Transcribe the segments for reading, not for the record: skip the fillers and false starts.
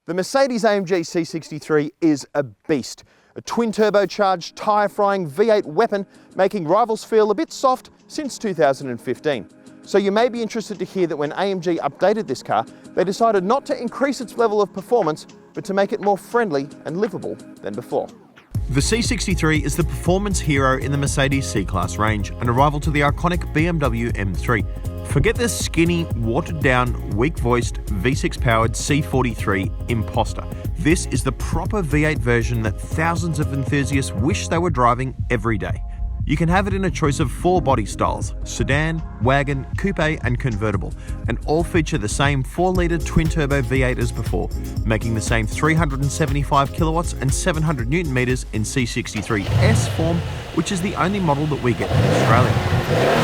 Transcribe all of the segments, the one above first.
The Mercedes-AMG C63 is a beast. A twin-turbocharged, tyre-frying V8 weapon, making rivals feel a bit soft since 2015. So you may be interested to hear that when AMG updated this car, they decided not to increase its level of performance, but to make it more friendly and livable than before. The C63 is the performance hero in the Mercedes C-Class range, and a rival to the iconic BMW M3. Forget the skinny, watered-down, weak-voiced, V6-powered C43 imposter. This is the proper V8 version that thousands of enthusiasts wish they were driving every day. You can have it in a choice of 4 body styles: sedan, wagon, coupe and convertible, and all feature the same 4-litre twin-turbo V8 as before, making the same 375 kilowatts and 700 newton meters in C63S form, which is the only model that we get in Australia.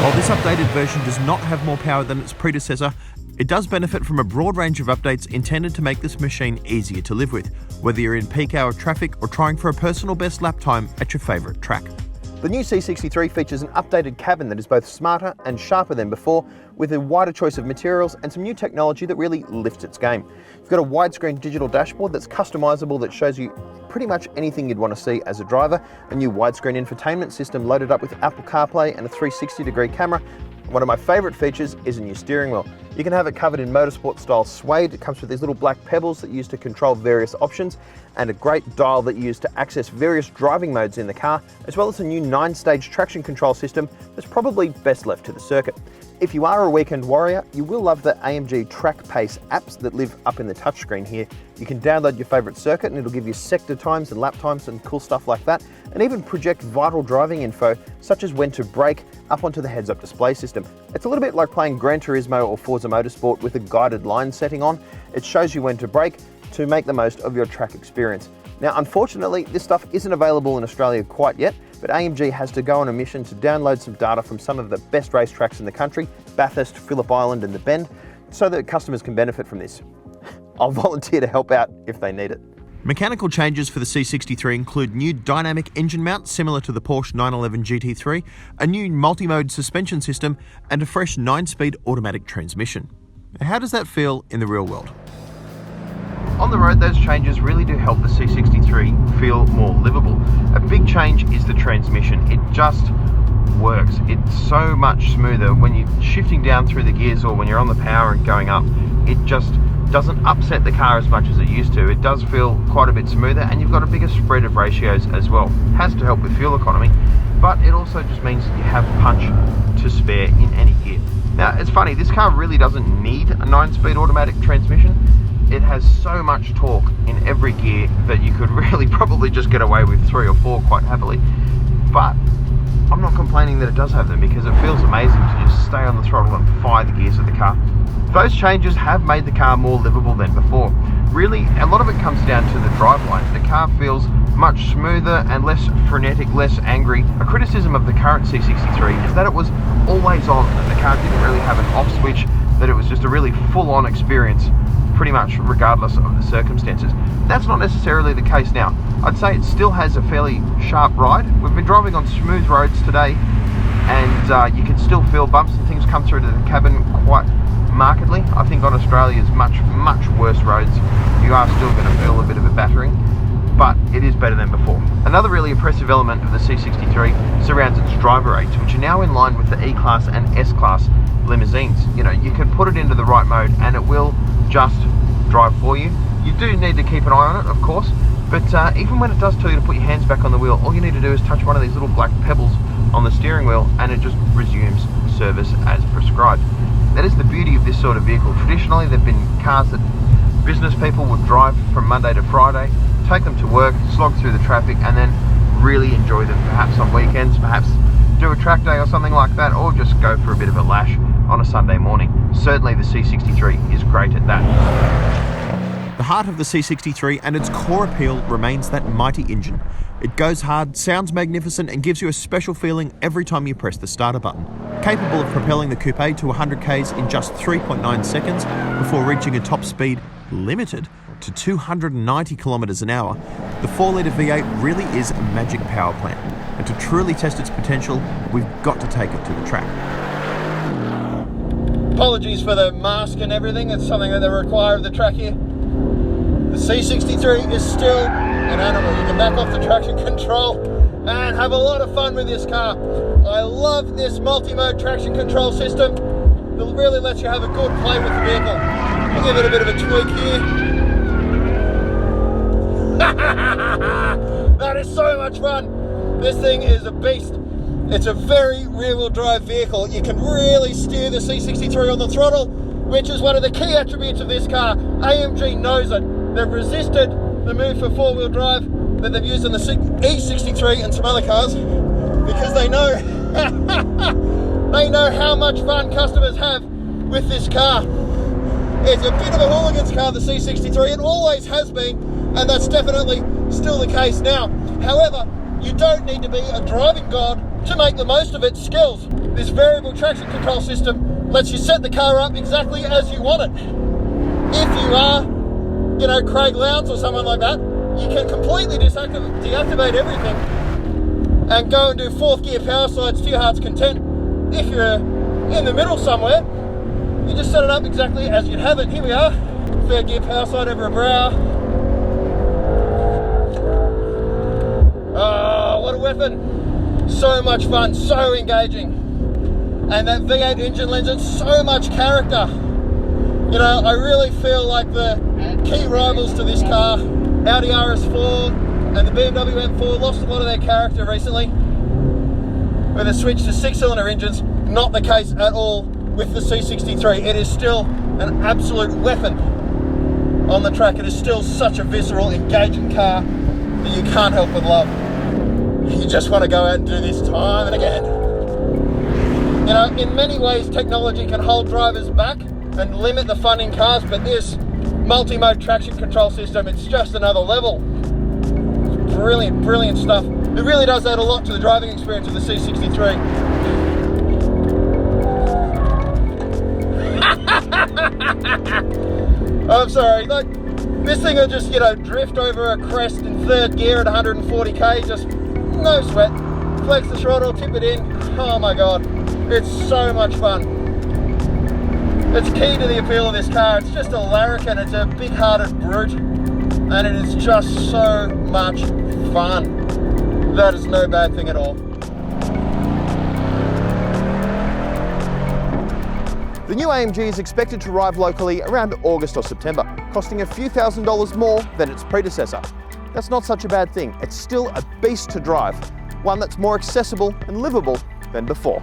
While this updated version does not have more power than its predecessor, it does benefit from a broad range of updates intended to make this machine easier to live with, whether you're in peak hour traffic or trying for a personal best lap time at your favourite track. The new C63 features an updated cabin that is both smarter and sharper than before, with a wider choice of materials and some new technology that really lifts its game. You've got a widescreen digital dashboard that's customizable, that shows you pretty much anything you'd want to see as a driver, a new widescreen infotainment system loaded up with Apple CarPlay and a 360-degree camera. One of my favourite features is a new steering wheel. You can have it covered in motorsport style suede. It comes with these little black pebbles that you use to control various options, and a great dial that you use to access various driving modes in the car, as well as a new 9-stage traction control system that's probably best left to the circuit. If you are a weekend warrior, you will love the AMG Track Pace apps that live up in the touchscreen here. You can download your favourite circuit and it'll give you sector times and lap times and cool stuff like that, and even project vital driving info such as when to brake up onto the heads-up display system. It's a little bit like playing Gran Turismo or Forza Motorsport with a guided line setting on. It shows you when to brake to make the most of your track experience. Now, unfortunately, this stuff isn't available in Australia quite yet, but AMG has to go on a mission to download some data from some of the best racetracks in the country, Bathurst, Phillip Island and the Bend, so that customers can benefit from this. I'll volunteer to help out if they need it. Mechanical changes for the C63 include new dynamic engine mount similar to the Porsche 911 GT3, a new multi-mode suspension system, and a fresh 9-speed automatic transmission. How does that feel in the real world? On the road, those changes really do help the C63 feel more livable. A big change is the transmission. It just works. It's so much smoother when you're shifting down through the gears or when you're on the power and going up. It just doesn't upset the car as much as it used to. It does feel quite a bit smoother, and you've got a bigger spread of ratios as well. It has to help with fuel economy, but it also just means that you have punch to spare in any gear. Now, it's funny, this car really doesn't need a 9-speed automatic transmission. It has so much torque in every gear that you could really probably just get away with 3 or 4 quite happily. But I'm not complaining that it does have them, because it feels amazing to just stay on the throttle and fire the gears of the car. Those changes have made the car more livable than before. Really, a lot of it comes down to the driveline. The car feels much smoother and less frenetic, less angry. A criticism of the current C63 is that it was always on, and the car didn't really have an off switch, that it was just a really full-on experience, pretty much regardless of the circumstances. That's not necessarily the case now. I'd say it still has a fairly sharp ride. We've been driving on smooth roads today, and you can still feel bumps and things come through to the cabin quite markedly. I think on Australia's much worse roads, you are still going to feel a bit of a battering, but it is better than before. Another really impressive element of the C63 surrounds its driver aids, which are now in line with the E-Class and S-Class limousines. You know, you can put it into the right mode and it will just drive for you. You do need to keep an eye on it, of course, but even when it does tell you to put your hands back on the wheel, all you need to do is touch one of these little black pebbles on the steering wheel and it just resumes service as prescribed. That is the beauty of this sort of vehicle. Traditionally, there have been cars that business people would drive from Monday to Friday, take them to work, slog through the traffic, and then really enjoy them, perhaps on weekends, perhaps do a track day or something like that, or just go for a bit of a lash on a Sunday morning. Certainly the C63 is great at that. The heart of the C63 and its core appeal remains that mighty engine. It goes hard, sounds magnificent, and gives you a special feeling every time you press the starter button. Capable of propelling the coupe to 100 k's in just 3.9 seconds before reaching a top speed, limited to 290 kilometers an hour, the 4-litre V8 really is a magic power plant. And to truly test its potential, we've got to take it to the track. Apologies for the mask and everything. It's something that they require of the track here. The C63 is still an animal. You can back off the traction control and have a lot of fun with this car. I love this multi-mode traction control system. It really lets you have a good play with the vehicle. I'll give it a bit of a tweak here. That is so much fun. This thing is a beast. It's a very rear-wheel drive vehicle. You can really steer the C63 on the throttle, which is one of the key attributes of this car. AMG knows it. They've resisted the move for four-wheel drive that they've used on the E63 and some other cars because they know they know how much fun customers have with this car. It's a bit of a hooligan's car, the C63. It always has been, and that's definitely still the case now. However, you don't need to be a driving god to make the most of its skills. This variable traction control system lets you set the car up exactly as you want it. If you are, you know, Craig Lowndes or someone like that, you can completely deactivate everything and go and do fourth gear power slides to your heart's content. If you're in the middle somewhere, you just set it up exactly as you'd have it. Here we are, third gear power slide over a brow. Oh, what a weapon. So much fun, so engaging. And that V8 engine lends it so much character. You know, I really feel like the key rivals to this car, Audi RS4 and the BMW M4, lost a lot of their character recently with a switch to six-cylinder engines. Not the case at all with the C63. It is still an absolute weapon on the track. It is still such a visceral, engaging car that you can't help but love. You just want to go out and do this time and again. You know, in many ways, technology can hold drivers back and limit the fun in cars, but this multi-mode traction control system, it's just another level. Brilliant, brilliant stuff. It really does add a lot to the driving experience of the C63. I'm sorry, like, this thing will just, you know, drift over a crest in third gear at 140k, just no sweat. Flex the throttle, tip it in. Oh my God, it's so much fun. It's key to the appeal of this car. It's just a larrikin, it's a big-hearted brute, and it is just so much fun. That is no bad thing at all. The new AMG is expected to arrive locally around August or September, costing a few $1,000s more than its predecessor. That's not such a bad thing. It's still a beast to drive, one that's more accessible and livable than before.